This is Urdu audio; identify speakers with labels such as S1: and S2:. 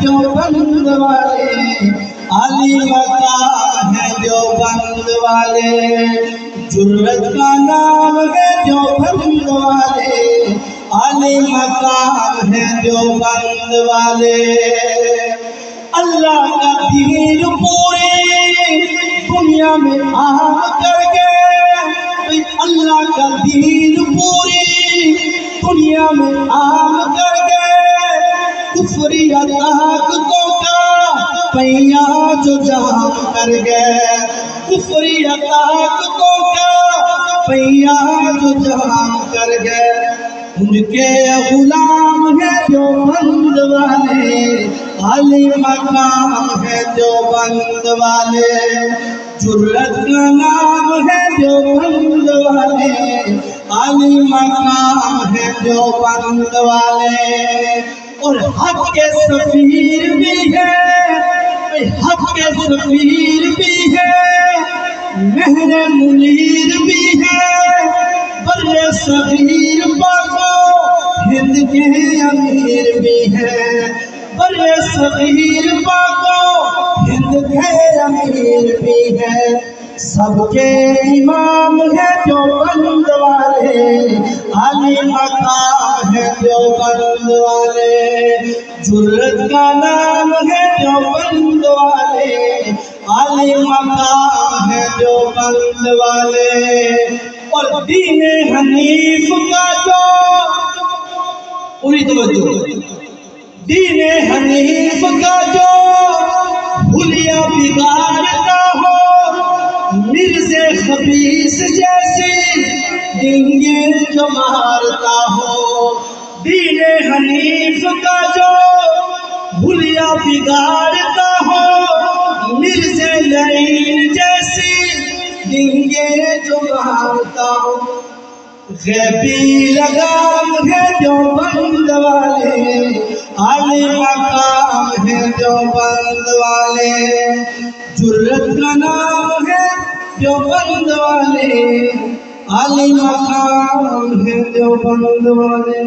S1: دیوبند والے، علی مقام ہے دیوبند والے، جرت کا نام ہے دیوبند والے، علی مقام ہے دیوبند والے۔ اللہ کا دین پوری دنیا میں عام کر گئے، اللہ کا دین پوری دنیا میں عام کر گئے، کفری طاقتوں کا پہیا جو جام کر گئے، کفری طاقتوں کا پہیا جو جام کر گئے۔ ان کے غلام ہیں دیوبند والے، علی مقام ہے دیوبند والے، جرت کا نام ہے دیوبند والے، علی مقام ہے دیوبند والے۔ اور حق کے سفیر بھی ہے، حق کے سفیر بھی ہے، مہر منیر بھی ہے، بر صغیر پاک و ہند کے امیر بھی ہے، بر صغیر پاک و ہند کے امیر بھی ہے۔ سب کے امام ہے دیوبند والے، علی مقام ہے دیوبند والے، جرت کا نام ہے دیوبند والے، علی مقام ہے دیوبند والے۔ اور دین حنیف کا جو پوری توجہ، دین حنیف کا جو حلیہ بگاڑتا ہو، مرزا خبیث جیسی ڈنگیں جو مارتا ہو، دین حنیف کا جو حلیہ بگاڑتا ہو، مرزا لعین جیسی ڈنگیں جو مارتا ہو۔ غیبی لگام ہے دیوبند والے، علی مقام ہے دیوبند والے، جرت کا نام ہے دیوبند والے، علی مقام ہے دیوبند والے۔